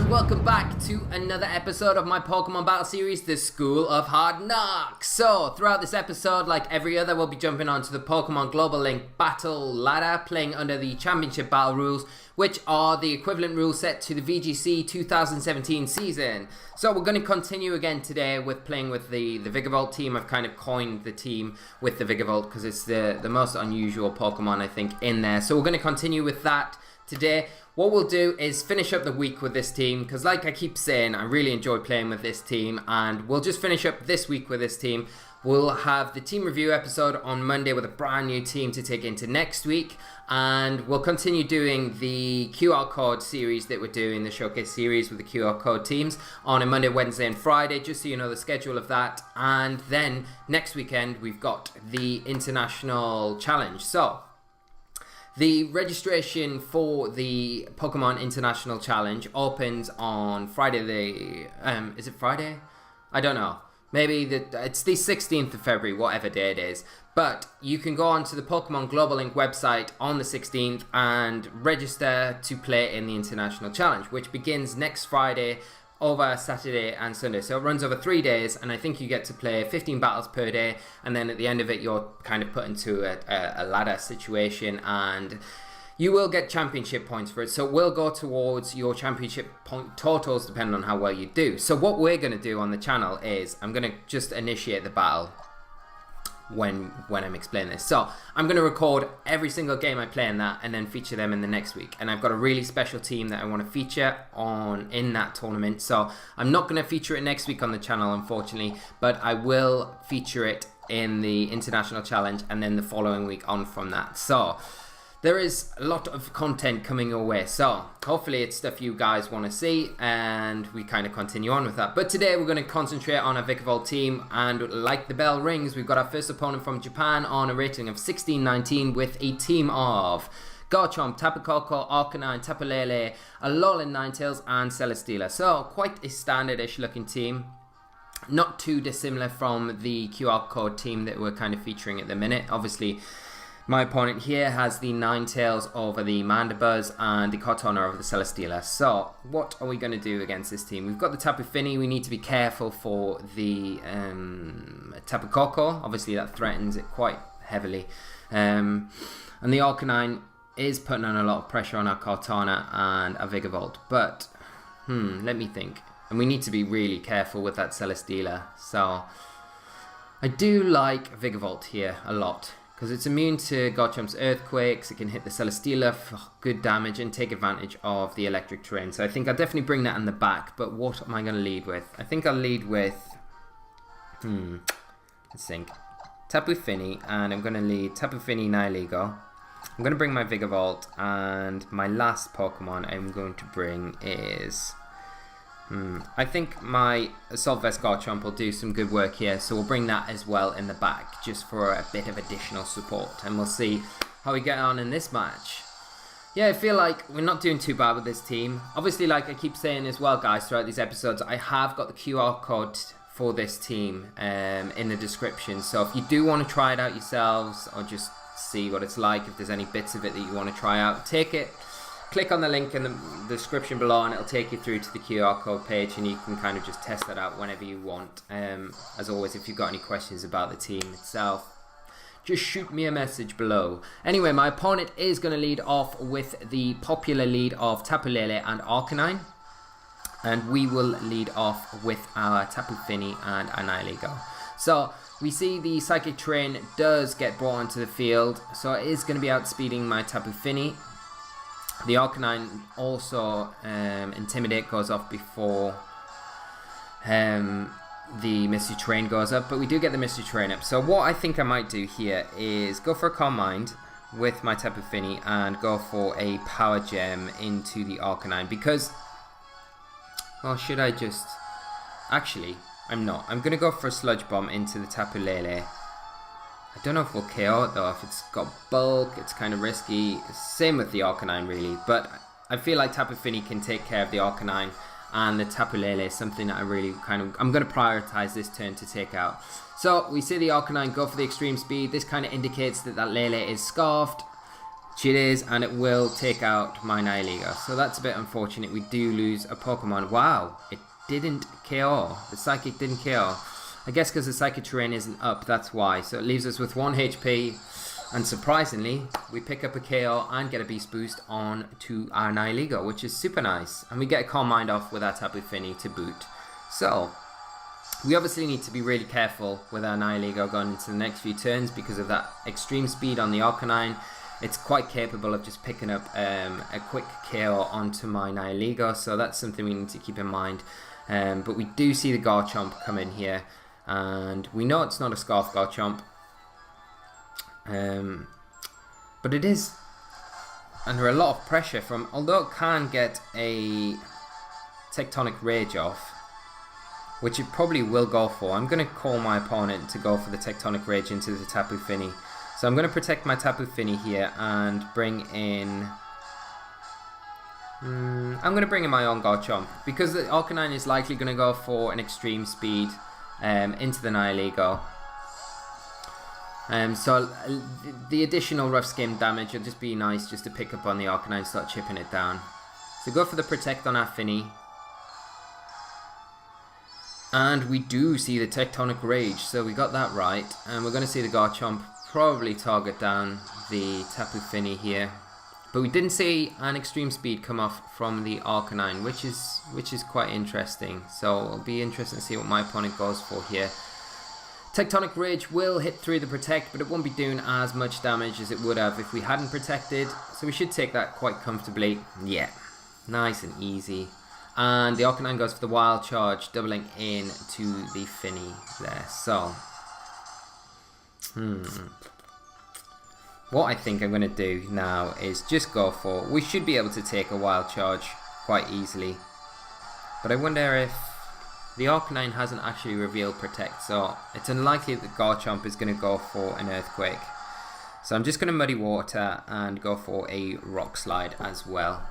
Welcome back to another episode of my Pokemon Battle Series, The School of Hard Knocks. So, throughout this episode, like every other, we'll be jumping onto the Pokemon Global Link Battle Ladder, playing under the Championship Battle rules, which are the equivalent rule set to the VGC 2017 season. So we're going to continue again today with playing with the Vikavolt team. I've kind of coined the team with the Vikavolt because it's the most unusual Pokemon, I think, in there. So we're going to continue with that today. What we'll do is finish up the week with this team, because like I keep saying, I really enjoy playing with this team, and we'll just finish up this week with this team. We'll have the team review episode on Monday with a brand new team to take into next week, and we'll continue doing the QR code series that we're doing, the showcase series with the QR code teams on a Monday, Wednesday and Friday, just so you know the schedule of that. And then next weekend we've got the International Challenge. So the registration for the Pokemon International Challenge opens on Friday is it Friday? I don't know. Maybe it's the 16th of February, whatever day it is. But you can go onto the Pokemon Global Link website on the 16th and register to play in the International Challenge, which begins next Friday over Saturday and Sunday. So it runs over 3 days, and I think you get to play 15 battles per day, and then at the end of it you're kind of put into a ladder situation, and you will get championship points for it. So it will go towards your championship point totals depending on how well you do. So what we're going to do on the channel is I'm going to just initiate the battle when I'm explaining this. So I'm going to record every single game I play in that and then feature them in the next week. And I've got a really special team that I want to feature in that tournament. So I'm not going to feature it next week on the channel, unfortunately, but I will feature it in the International Challenge and then the following week on from that. So there is a lot of content coming your way, so hopefully it's stuff you guys want to see, and we kind of continue on with that. But today we're going to concentrate on our Vikavolt team, and like the bell rings, we've got our first opponent from Japan on a rating of 16-19 with a team of Garchomp, Tapu Koko, Arcanine, Tapu Lele, Alolan Ninetales and Celesteela. So quite a standardish looking team. Not too dissimilar from the QR code team that we're kind of featuring at the minute. Obviously, my opponent here has the Ninetales over the Mandibuzz and the Cortana over the Celesteela. So, what are we going to do against this team? We've got the Tapu Fini. We need to be careful for the Tapu Koko. Obviously, that threatens it quite heavily. And the Arcanine is putting on a lot of pressure on our Cortana and our Vikavolt. But, let me think. And we need to be really careful with that Celesteela. So, I do like Vikavolt here a lot, because it's immune to Garchomp's Earthquakes. It can hit the Celesteela for good damage and take advantage of the electric terrain. So I think I'll definitely bring that in the back. But what am I going to lead with? I think I'll lead with let's think. Tapu Fini, and I'm going to lead Tapu Fini Nihilego. I'm going to bring my Vikavolt, and my last Pokemon I'm going to bring is I think my Assault Vest Garchomp will do some good work here, so we'll bring that as well in the back, just for a bit of additional support, and we'll see how we get on in this match. Yeah, I feel like we're not doing too bad with this team. Obviously, like I keep saying as well, guys, throughout these episodes, I have got the QR code for this team in the description, so if you do want to try it out yourselves, or just see what it's like, if there's any bits of it that you want to try out, take it. Click on the link in the description below and it'll take you through to the QR code page, and you can kind of just test that out whenever you want. As always, if you've got any questions about the team itself, just shoot me a message below. Anyway, my opponent is going to lead off with the popular lead of Tapu Lele and Arcanine, and we will lead off with our Tapu Fini and Nihilego. So we see the Psychic Terrain does get brought onto the field, so it is going to be outspeeding my Tapu Fini. The Arcanine also Intimidate goes off before the Misty Terrain goes up, but we do get the Misty Terrain up. So what I think I might do here is go for a Calm Mind with my Tapu Fini and go for a Power Gem into the Arcanine, because, well, should I just... Actually, I'm not. I'm going to go for a Sludge Bomb into the Tapu Lele. I don't know if we'll KO it though. If it's got bulk, it's kind of risky. Same with the Arcanine really, but I feel like Tapu Fini can take care of the Arcanine, and the Tapu Lele is something that I really I'm going to prioritize this turn to take out. So we see the Arcanine go for the extreme speed. This kind of indicates that Lele is scarfed, which it is, and it will take out my Nihilego. So that's a bit unfortunate. We do lose a Pokemon. Wow, it didn't KO. The Psychic didn't KO. I guess because the Psychic terrain isn't up, that's why. So it leaves us with 1 HP. And surprisingly, we pick up a KO and get a Beast Boost on to our Nihilego, which is super nice. And we get a Calm Mind off with our Tapu Fini to boot. So, we obviously need to be really careful with our Nihilego going into the next few turns because of that extreme speed on the Arcanine. It's quite capable of just picking up a quick KO onto my Nihilego, so that's something we need to keep in mind. But we do see the Garchomp come in here, and we know it's not a Scarf Garchomp. But it is under a lot of pressure from, although it can get a Tectonic Rage off, which it probably will go for. I'm going to call my opponent to go for the Tectonic Rage into the Tapu Fini. So I'm going to protect my Tapu Fini here and bring in... I'm going to bring in my own Garchomp, because the Arcanine is likely going to go for an extreme speed into the Nihilego. So the additional rough skim damage will just be nice just to pick up on the Arcanine and start chipping it down. So go for the Protect on our Fini. And we do see the Tectonic Rage, so we got that right. And we're going to see the Garchomp probably target down the Tapu Fini here. But we didn't see an extreme speed come off from the Arcanine, which is quite interesting. So it'll be interesting to see what my opponent goes for here. Tectonic Rage will hit through the Protect, but it won't be doing as much damage as it would have if we hadn't protected. So we should take that quite comfortably. Yeah, nice and easy. And the Arcanine goes for the Wild Charge, doubling in to the Fini there. So, what I think I'm going to do now is just go for... We should be able to take a Wild Charge quite easily. But I wonder if the Arcanine hasn't actually revealed Protect. So it's unlikely that Garchomp is going to go for an Earthquake. So I'm just going to Muddy Water and go for a Rock Slide as well.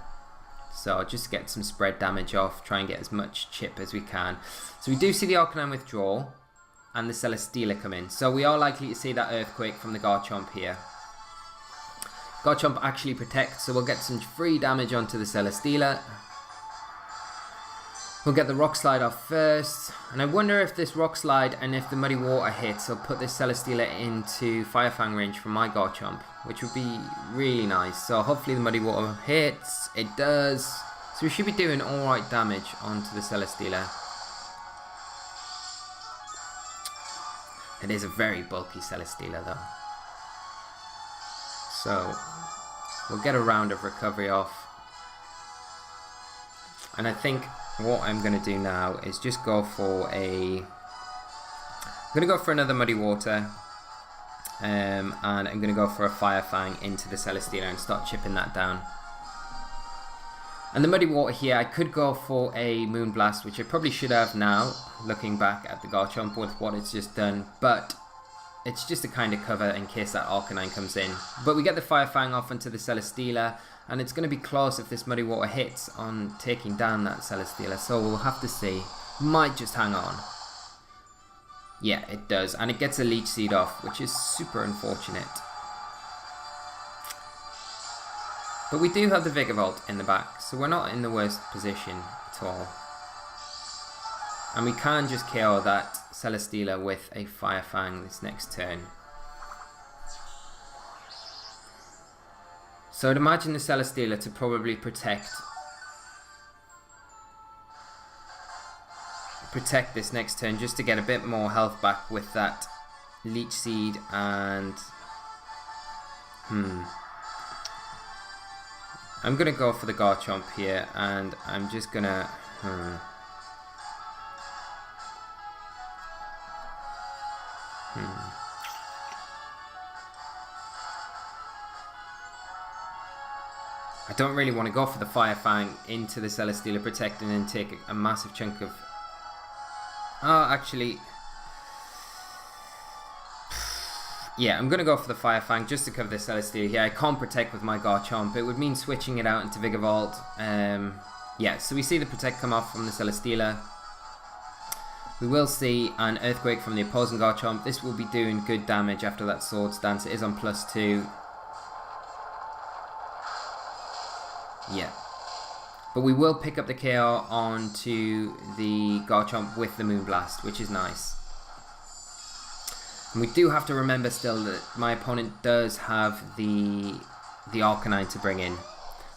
So just get some spread damage off, try and get as much chip as we can. So we do see the Arcanine withdraw and the Celesteela come in. So we are likely to see that Earthquake from the Garchomp here. Garchomp actually protects, so we'll get some free damage onto the Celesteela. We'll get the Rock Slide off first. And I wonder if this Rock Slide and if the Muddy Water hits, will put this Celesteela into Fire Fang range from my Garchomp, which would be really nice. So hopefully the Muddy Water hits. It does. So we should be doing alright damage onto the Celesteela. It is a very bulky Celesteela though. So we'll get a round of recovery off. And I think what I'm going to do now is just go for a... I'm going to go for another Muddy Water. And I'm going to go for a Fire Fang into the Celesteela and start chipping that down. And the Muddy Water here, I could go for a Moonblast, which I probably should have now, looking back at the Garchomp with what it's just done. But it's just a kind of cover in case that Arcanine comes in. But we get the Fire Fang off into the Celesteela, and it's going to be close if this Muddy Water hits on taking down that Celesteela. So we'll have to see. Might just hang on. Yeah, it does. And it gets a Leech Seed off, which is super unfortunate. But we do have the Vikavolt in the back, so we're not in the worst position at all. And we can just KO that Celesteela with a Fire Fang this next turn. So I'd imagine the Celesteela to probably protect this next turn just to get a bit more health back with that Leech Seed and... I'm going to go for the Garchomp here, and I'm just going to... I don't really want to go for the Fire Fang into the Celesteela Protect and then take a massive chunk of... Oh, actually... Yeah, I'm going to go for the Fire Fang just to cover the Celesteela here. I can't Protect with my Garchomp. It would mean switching it out into Vikavolt. Yeah, so we see the Protect come off from the Celesteela. We will see an Earthquake from the opposing Garchomp. This will be doing good damage after that Swords Dance. It is on +2. Yeah. But we will pick up the KO onto the Garchomp with the Moonblast, which is nice. And we do have to remember still that my opponent does have the Arcanine to bring in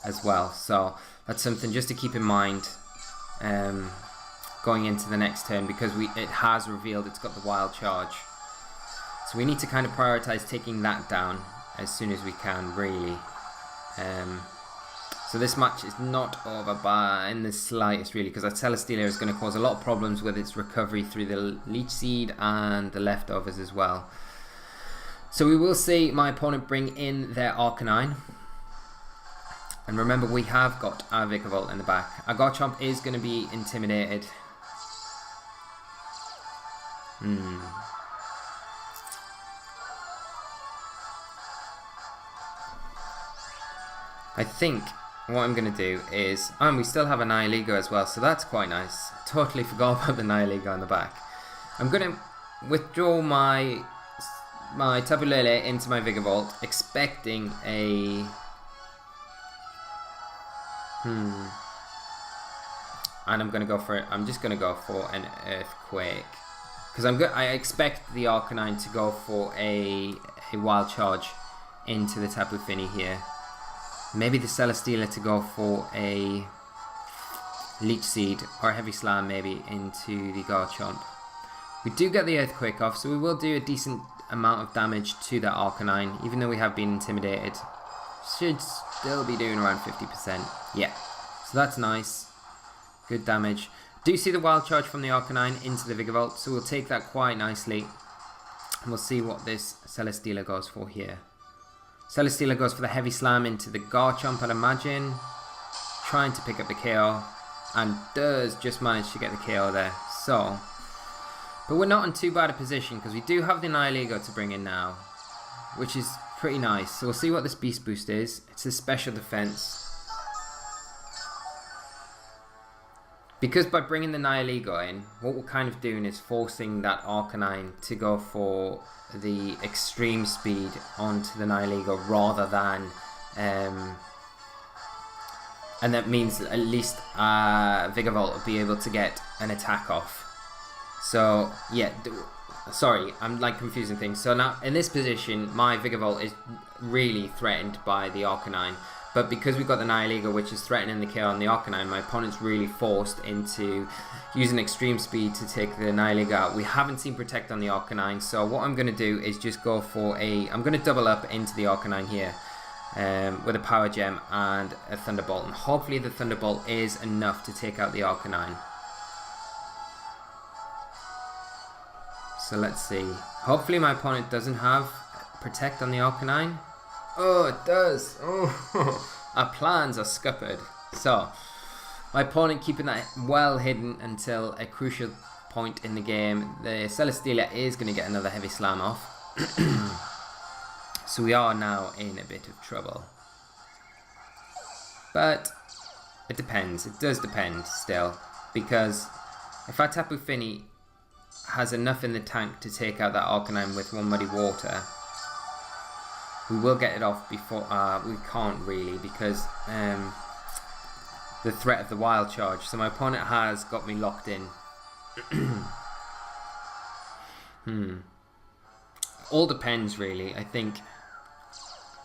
as well. So that's something just to keep in mind going into the next turn, because it has revealed it's got the Wild Charge. So we need to kind of prioritize taking that down as soon as we can, really. So this match is not over by in the slightest, really, because that Celesteela is going to cause a lot of problems with its recovery through the Leech Seed and the leftovers as well. So we will see my opponent bring in their Arcanine. And remember, we have got our Vikavolt in the back. Our Garchomp is going to be intimidated. I think what I'm going to do is, and we still have a Nihilego as well, so that's quite nice. Totally forgot about the Nihilego on the back. I'm going to withdraw my Tapu Lele into my Vikavolt, expecting a... And I'm going to go for it. I'm just going to go for an Earthquake, because I expect the Arcanine to go for a Wild Charge into the Tapu Fini here. Maybe the Celesteela to go for a Leech Seed or a Heavy Slam maybe into the Garchomp. We do get the Earthquake off, so we will do a decent amount of damage to that Arcanine, even though we have been intimidated. Should still be doing around 50%. Yeah, so that's nice. Good damage. Do see the Wild Charge from the Arcanine into the Vikavolt, so we'll take that quite nicely. And we'll see what this Celesteela goes for here. Celesteela goes for the Heavy Slam into the Garchomp, I'd imagine. Trying to pick up the KO. And does just manage to get the KO there. So, but we're not in too bad a position, because we do have the Nihilego to bring in now, which is pretty nice. So we'll see what this Beast Boost is. It's a special defense. Because by bringing the Nihilego in, what we're kind of doing is forcing that Arcanine to go for the extreme speed onto the Nihilego rather than... and that means at least Vikavolt will be able to get an attack off. So, yeah, sorry, I'm like confusing things. So now, in this position, my Vikavolt is really threatened by the Arcanine. But because we've got the Nihilego, which is threatening the KO on the Arcanine, my opponent's really forced into using extreme speed to take the Nihilego out. We haven't seen Protect on the Arcanine, so what I'm going to do is just go for a... I'm going to double up into the Arcanine here with a Power Gem and a Thunderbolt. And hopefully the Thunderbolt is enough to take out the Arcanine. So let's see. Hopefully my opponent doesn't have Protect on the Arcanine. Oh, it does. Oh, our plans are scuppered. So, my opponent keeping that well hidden until a crucial point in the game. The Celesteela is going to get another Heavy Slam off. So we are now in a bit of trouble. But it depends. It does depend still. Because if our Tapu Fini has enough in the tank to take out that Arcanine with one Muddy Water, we will get it off before... we can't really, because the threat of the Wild Charge. So my opponent has got me locked in. All depends, really. I think...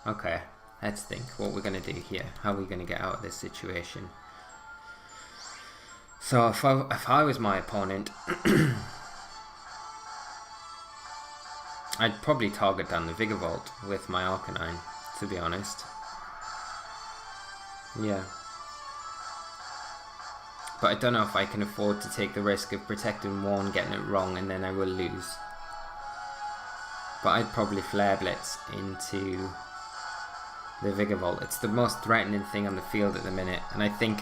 Okay, let's think what we're going to do here. How are we going to get out of this situation? So if I was my opponent... I'd probably target down the Vikavolt with my Arcanine, to be honest. Yeah. But I don't know if I can afford to take the risk of protecting one, getting it wrong, and then I will lose. But I'd probably Flare Blitz into the Vikavolt. It's the most threatening thing on the field at the minute, and I think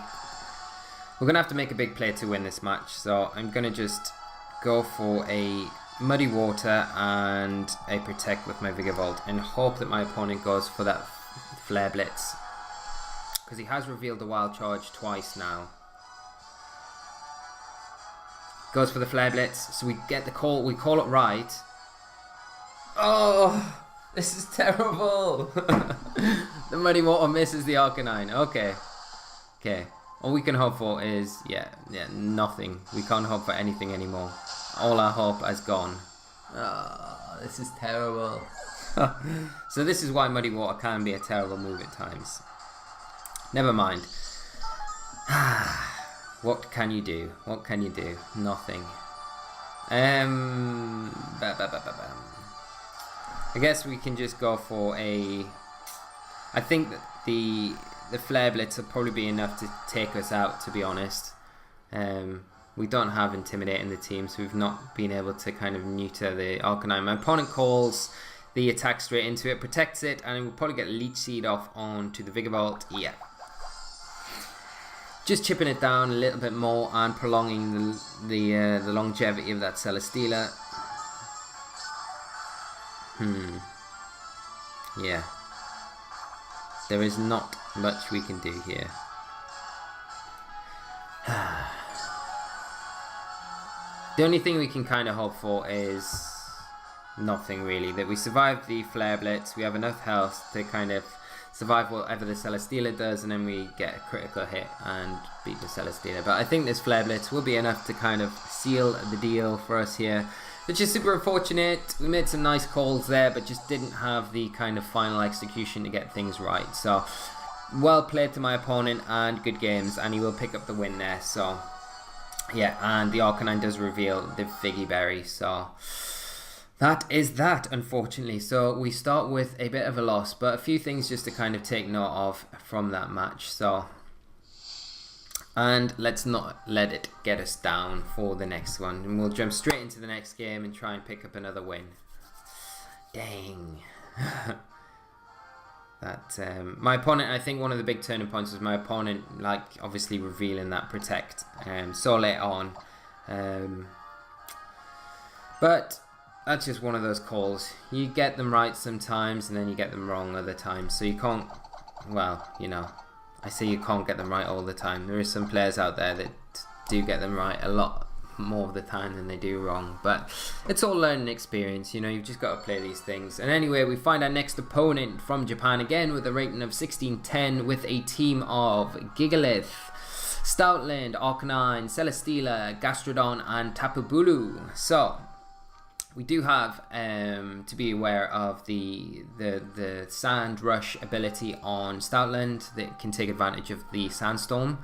we're going to have to make a big play to win this match. So I'm going to just go for a Muddy Water and a Protect with my Vikavolt and hope that my opponent goes for that Flare Blitz, because he has revealed the Wild Charge twice now. Goes for the flare blitz. So we get the call. We call it right. Oh, this is terrible. The Muddy Water misses the Arcanine. Okay. All we can hope for is, yeah, nothing. We can't hope for anything anymore. All our hope has gone. Oh, this is terrible. So this is why Muddy Water can be a terrible move at times. Never mind. What can you do? What can you do? Nothing. I guess we can just go for a... I think that the Flare Blitz will probably be enough to take us out, to be honest. We don't have Intimidate in the team, so we've not been able to kind of neuter the Arcanine. My opponent calls the attack straight into it, protects it, and it will probably get Leech Seed off onto the Vikavolt. Yeah. Just chipping it down a little bit more and prolonging the longevity of that Celesteela. Yeah. There is not much we can do here. The only thing we can kind of hope for is nothing really. That we survive the Flare Blitz, we have enough health to kind of survive whatever the Celesteela does, and then we get a critical hit and beat the Celesteela. But I think this Flare Blitz will be enough to kind of seal the deal for us here, which is super unfortunate. We made some nice calls there, but just didn't have the kind of final execution to get things right. So, well played to my opponent and good games, and he will pick up the win there. So, yeah, and the Arcanine does reveal the Figgy Berry. So, that is that, unfortunately. So, we start with a bit of a loss, but a few things just to kind of take note of from that match. So, and let's not let it get us down for the next one. And we'll jump straight into the next game and try and pick up another win. Dang. My opponent, I think one of the big turning points was my opponent, like, obviously revealing that Protect so late on. But that's just one of those calls. You get them right sometimes and then you get them wrong other times. So you can't, well, you know, I say you can't get them right all the time. There is some players out there that do get them right a lot more of the time than they do wrong. But it's all learning experience, you know, you've just got to play these things. And anyway, we find our next opponent from Japan again with a rating of 1610 with a team of Gigalith, Stoutland, Arcanine, Celesteela, Gastrodon and Tapu Bulu. So we do have to be aware of the Sand Rush ability on Stoutland that can take advantage of the Sandstorm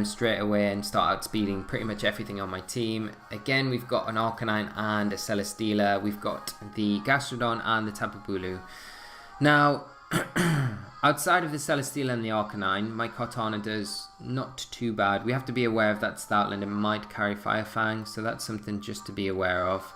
straight away and start outspeeding pretty much everything on my team. Again, we've got an Arcanine and a Celesteela. We've got the Gastrodon and the Tapu Bulu. Now, outside of the Celesteela and the Arcanine, my Cortana does not too bad. We have to be aware of that Stoutland. It might carry Fire Fang, so that's something just to be aware of.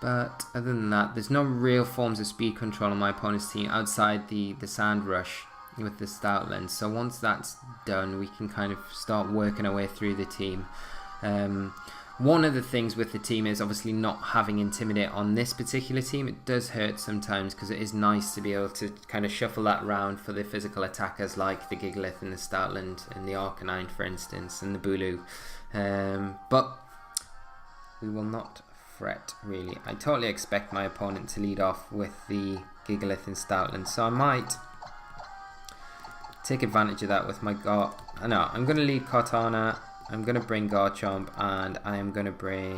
But other than that, there's no real forms of speed control on my opponent's team outside the Sand Rush with the Stoutland. So once that's done, we can kind of start working our way through the team. One of the things with the team is obviously not having Intimidate on this particular team. It does hurt sometimes because it is nice to be able to kind of shuffle that round for the physical attackers like the Gigalith and the Stoutland and the Arcanine, for instance, and the Bulu. But we will not fret, really. I totally expect my opponent to lead off with the Gigalith and Stoutland, so I might take advantage of that with my I'm going to lead Cortana, I'm going to bring Garchomp, and I am going to bring...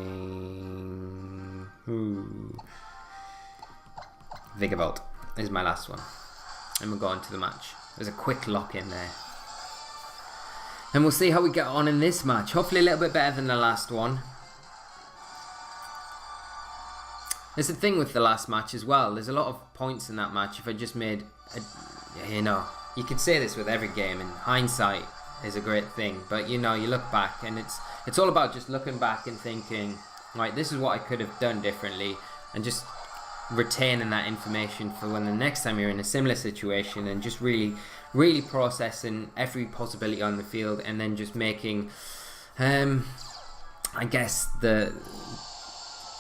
Vikavolt is my last one. And we'll go on to the match. There's a quick lock in there. And we'll see how we get on in this match. Hopefully a little bit better than the last one. There's a thing with the last match as well. There's a lot of points in that match. If I just made, you know, you could say this with every game, and hindsight is a great thing. But you know, you look back, and it's all about just looking back and thinking, right, this is what I could have done differently, and just retaining that information for when the next time you're in a similar situation, and just really processing every possibility on the field, and then just making, I guess the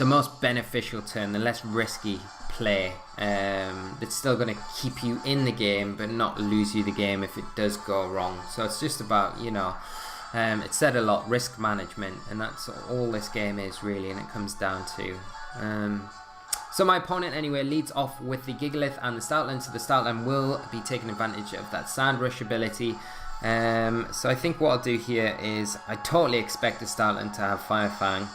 most beneficial turn, the less risky play, that's still going to keep you in the game but not lose you the game if it does go wrong. So it's just about, you know, It said a lot, risk management, and that's all this game is really, and it comes down to. So my opponent anyway leads off with the Gigalith and the Stoutland, so the Stoutland will be taking advantage of that Sand Rush ability. So I think what I'll do here is, I totally expect the Stoutland to have Fire Fang.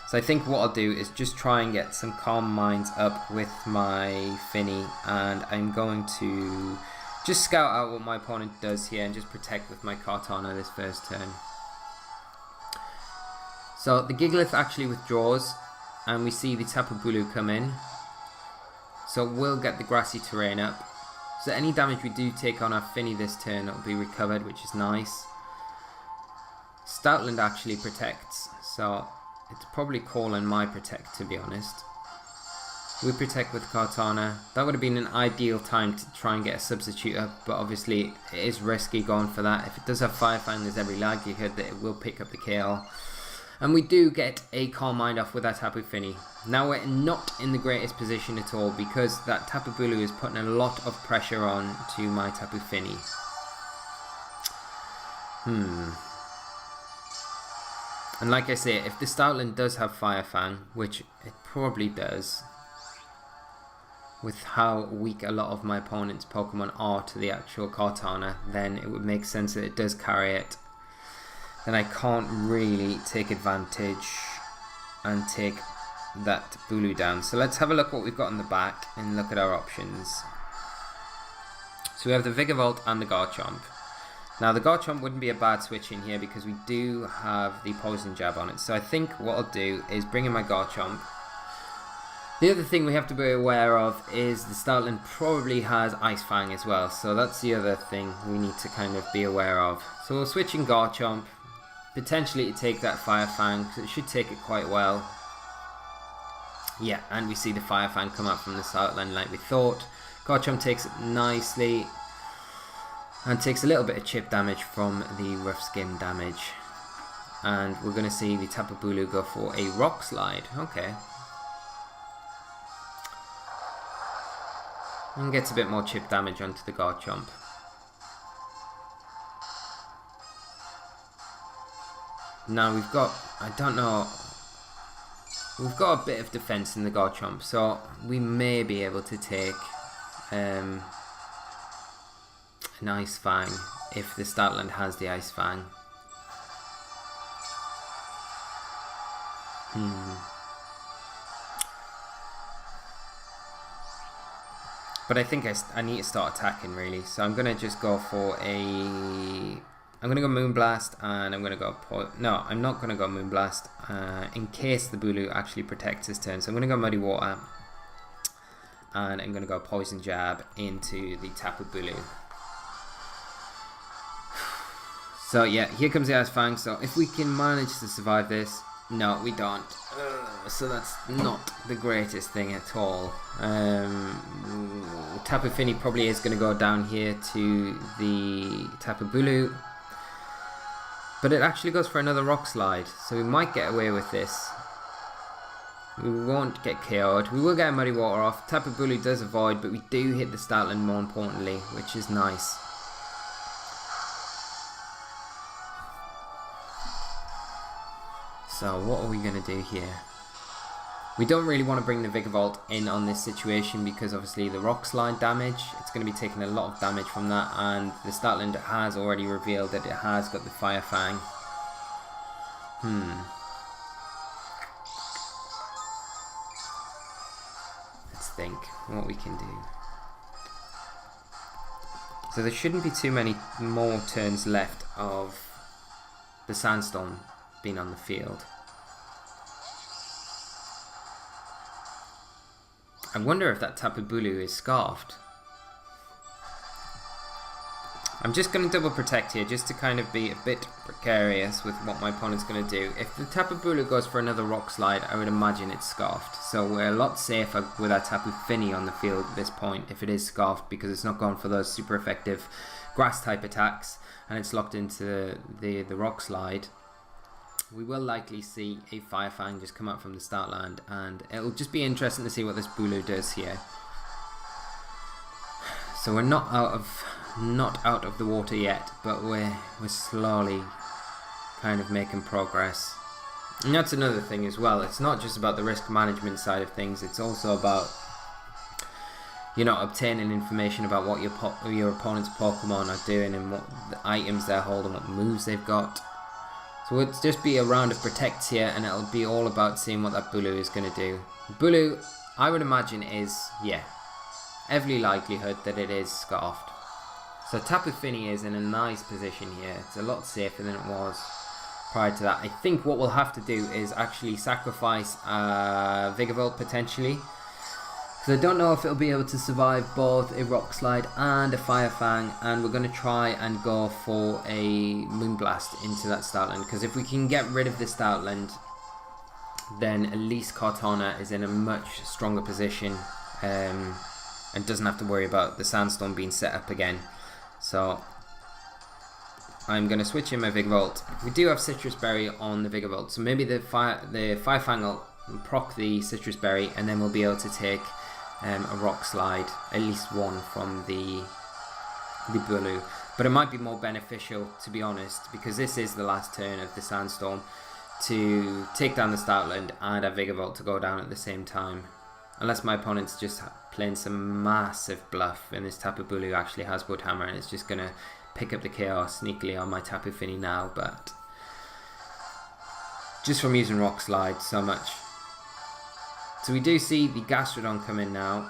So I think what I'll do is just try and get some Calm Minds up with my Finny, and I'm going to just scout out what my opponent does here and just protect with my Kartana this first turn. So the Gigalith actually withdraws, and we see the Tapu Bulu come in. So we'll get the grassy terrain up. So any damage we do take on our Finny this turn will be recovered, which is nice. Stoutland actually protects, so it's probably calling my protect, to be honest. We protect with Kartana. That would have been an ideal time to try and get a substitute up, but obviously it is risky going for that. If it does have Fire Fang, there's every likelihood that it will pick up the KO. And we do get a Calm Mind off with that Tapu Fini. Now we're not in the greatest position at all, because that Tapu Bulu is putting a lot of pressure on to my Tapu Fini. And like I say, if the Stoutland does have Fire Fang, which it probably does, with how weak a lot of my opponent's Pokemon are to the actual Kartana, then it would make sense that it does carry it. Then I can't really take advantage and take that Bulu down. So let's have a look what we've got in the back and look at our options. So we have the Vikavolt and the Garchomp. Now the Garchomp wouldn't be a bad switch in here because we do have the Poison Jab on it. So I think what I'll do is bring in my Garchomp. The other thing we have to be aware of is the Stoutland probably has Ice Fang as well. So that's the other thing we need to kind of be aware of. So we'll switch in Garchomp. Potentially to take that Fire Fang, because it should take it quite well. Yeah, and we see the Fire Fang come up from the Stoutland like we thought. Garchomp takes it nicely and takes a little bit of chip damage from the Rough Skin damage. And we're going to see the Tapu Bulu go for a Rock Slide. Okay. And gets a bit more chip damage onto the Garchomp. Now we've got, I don't know, we've got a bit of defense in the Garchomp, so we may be able to take an Ice Fang if the Stoutland has the Ice Fang. But I think I need to start attacking really, so I'm going to just go for I'm going to go Moonblast, and I'm going to go... No, I'm not going to go Moonblast in case the Bulu actually protects his turn. So I'm going to go Muddy Water, and I'm going to go Poison Jab into the Tapu Bulu. So yeah, here comes the Ice Fang. So if we can manage to survive this... No, we don't. So that's not the greatest thing at all. Tapu Fini probably is going to go down here to the Tapu Bulu. But it actually goes for another Rock Slide, so we might get away with this. We won't get KO'd. We will get a Muddy Water off. Tapu Bulu does avoid, but we do hit the Stoutland more importantly, which is nice. So what are we going to do here? We don't really want to bring the Vikavolt in on this situation because obviously the Rock Slide damage, it's going to be taking a lot of damage from that, and the Stoutland has already revealed that it has got the Fire Fang. Let's think what we can do. So there shouldn't be too many more turns left of the Sandstorm being on the field. I wonder if that Tapu Bulu is scarfed. I'm just going to double protect here just to kind of be a bit precarious with what my opponent's going to do. If the Tapu Bulu goes for another Rock Slide, I would imagine it's scarfed. So we're a lot safer with our Tapu Fini on the field at this point if it is scarfed, because it's not going for those super effective grass type attacks and it's locked into the Rock Slide. We will likely see a Fire Fang just come up from the Stoutland, and it'll just be interesting to see what this Bulu does here. So we're not out of the water yet, but we're slowly kind of making progress. And that's another thing as well. It's not just about the risk management side of things. It's also about, you know, obtaining information about what your opponent's Pokemon are doing and what the items they're holding, what moves they've got. So it'll just be a round of protects here, and it'll be all about seeing what that Bulu is going to do. Bulu, I would imagine, is, yeah, every likelihood that it is scarfed. So Tapu Fini is in a nice position here. It's a lot safer than it was prior to that. I think what we'll have to do is actually sacrifice Vikavolt potentially, because I don't know if it'll be able to survive both a Rock Slide and a Fire Fang, and we're going to try and go for a Moonblast into that Stoutland, because if we can get rid of the Stoutland, then at least Kartana is in a much stronger position and doesn't have to worry about the Sandstorm being set up again. So I'm going to switch in my Vikavolt. We do have Citrus Berry on the Vikavolt, so maybe the Fire Fang will proc the Citrus Berry, and then we'll be able to take a Rock Slide, at least one from the Bulu. But it might be more beneficial, to be honest, because this is the last turn of the Sandstorm, to take down the Stoutland and a Vikavolt to go down at the same time. Unless my opponent's just playing some massive bluff and this Tapu Bulu actually has Wood Hammer and it's just going to pick up the KO sneakily on my Tapu Fini now, but just from using Rock Slide so much. So we do see the Gastrodon come in now.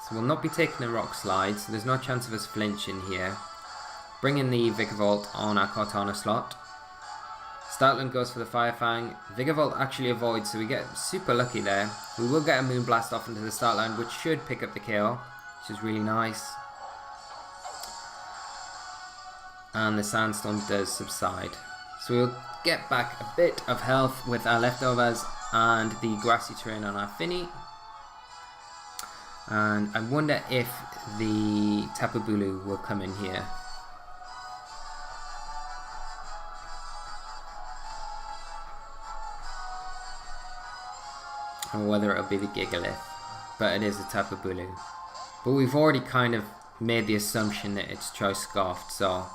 So we'll not be taking a Rock Slide, so there's no chance of us flinching here. Bring in the Vikavolt on our Kartana slot. Stoutland goes for the Fire Fang. Vikavolt actually avoids, so we get super lucky there. We will get a Moonblast off into the Stoutland, which should pick up the KO, which is really nice. And the Sandstorm does subside. So we'll get back a bit of health with our leftovers and the grassy terrain on our Fini. And I wonder if the Tapu Bulu will come in here. Or whether it'll be the Gigalith, but it is a Tapu Bulu. But we've already kind of made the assumption that it's Choice Scarfed, so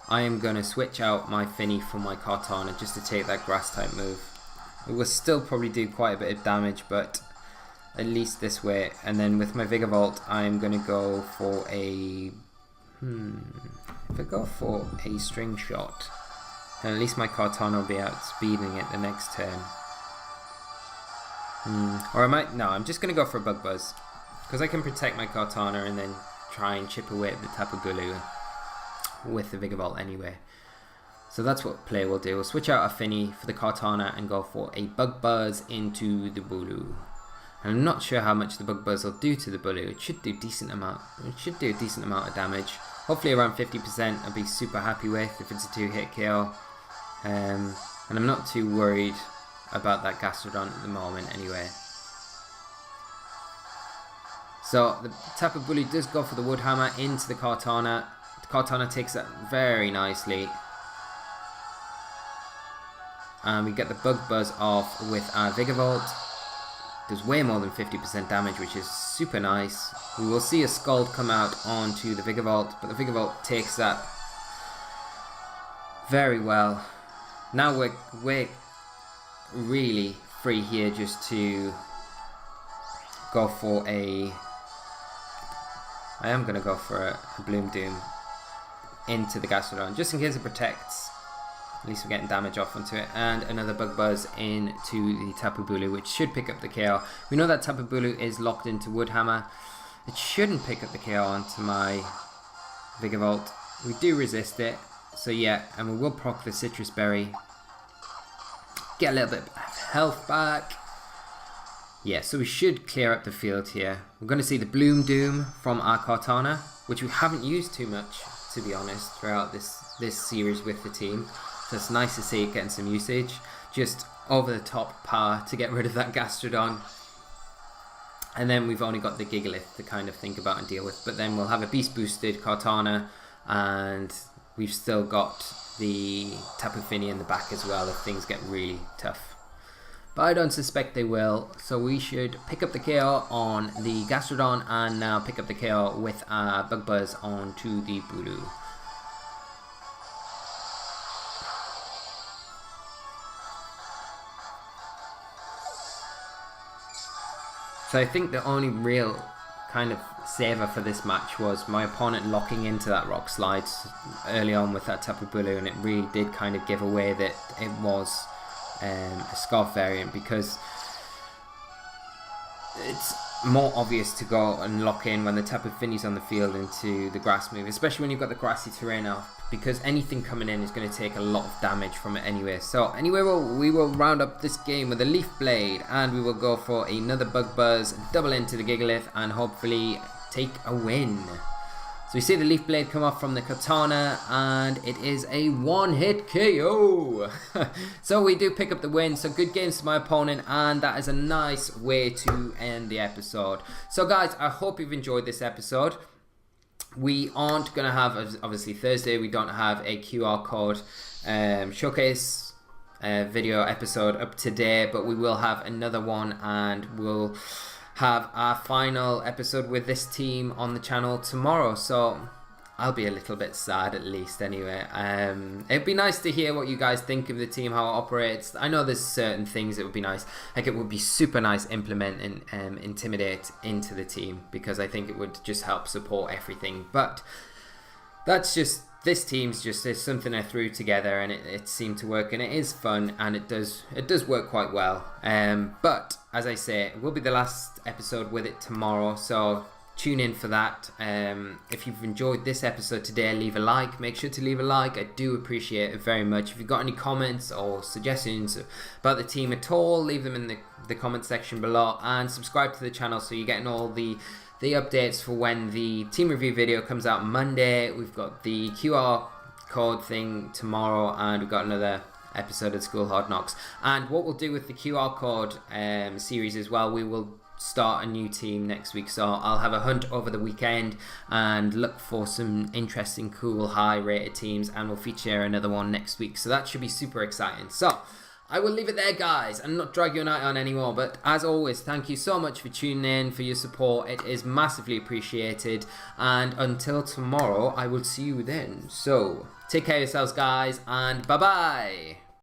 I am going to switch out my Fini from my Kartana just to take that Grass type move. It will still probably do quite a bit of damage, but at least this way. And then with my Vikavolt, I am going to go for a... if I go for a String Shot, then at least my Kartana will be outspeeding it the next turn. Or I might... no, I'm just going to go for a Bug Buzz, because I can protect my Kartana and then try and chip away at the Tapu Bulu with the Vikavolt anyway. So that's what play will do. We'll switch out our Fini for the Kartana and go for a Bug Buzz into the Bulu. And I'm not sure how much the Bug Buzz will do to the Bulu. It should do a decent amount of damage. Hopefully around 50% I'll be super happy with if it's a 2-hit KO. And I'm not too worried about that Gastrodon at the moment anyway. So the Tapu Bulu does go for the Wood Hammer into the Kartana. The Kartana takes that very nicely. And we get the Bug Buzz off with our Vikavolt. Does way more than 50% damage, which is super nice. We will see a Scald come out onto the Vikavolt, but the Vikavolt takes that very well. Now we're really free here just to go for a... I am going to go for a Bloom Doom into the Gastrodon, just in case it protects. At least we're getting damage off onto it. And another Bug Buzz into the Tapu Bulu, which should pick up the KO. We know that Tapu Bulu is locked into Wood Hammer. It shouldn't pick up the KO onto my Vikavolt. We do resist it. So yeah, and we will proc the Citrus Berry. Get a little bit of health back. Yeah, so we should clear up the field here. We're going to see the Bloom Doom from our Kartana, which we haven't used too much, to be honest, throughout this series with the team. So it's nice to see it getting some usage. Just over the top power to get rid of that Gastrodon. And then we've only got the Gigalith to kind of think about and deal with. But then we'll have a Beast Boosted Kartana, and we've still got the Tapu Fini in the back as well if things get really tough. but I don't suspect they will. So we should pick up the KO on the Gastrodon and now pick up the KO with Bug Buzz onto the Bulu. So I think the only real kind of saver for this match was my opponent locking into that Rock Slide early on with that Tapu Bulu, and it really did kind of give away that it was a Scarf variant, because it's more obvious to go and lock in when the Tapu Fini's on the field into the grass move, especially when you've got the grassy terrain off, because anything coming in is going to take a lot of damage from it anyway. So anyway, we will round up this game with a Leaf Blade, and we will go for another Bug Buzz, double into the Gigalith, and hopefully take a win. So we see the Leaf Blade come off from the Katana, and it is a one-hit KO. So we do pick up the win. So good games to my opponent, and that is a nice way to end the episode. So guys, I hope you've enjoyed this episode. We aren't going to have, obviously Thursday, we don't have a QR code showcase video episode up today, but we will have another one, and we'll have our final episode with this team on the channel tomorrow. So I'll be a little bit sad, at least, anyway. It'd be nice to hear what you guys think of the team, how it operates. I know there's certain things that would be nice, like it would be super nice implementing Intimidate into the team, because I think it would just help support everything. But that's just, this team's just is something I threw together, and it seemed to work, and it is fun, and it does work quite well. But as I say, it will be the last episode with it tomorrow, so tune in for that. If you've enjoyed this episode today, leave a like. Make sure to leave a like. I do appreciate it very much. If you've got any comments or suggestions about the team at all, leave them in the comment section below, and subscribe to the channel so you're getting all the updates for when the team review video comes out Monday. We've got the QR code thing tomorrow, and we've got another episode of School Hard Knocks. And what we'll do with the QR code series as well, we will start a new team next week. So I'll have a hunt over the weekend and look for some interesting, cool, high rated teams, and we'll feature another one next week. So that should be super exciting. So I will leave it there, guys, and not drag your night on anymore. But as always, thank you so much for tuning in, for your support. It is massively appreciated. And until tomorrow, I will see you then. So take care of yourselves, guys, and bye-bye.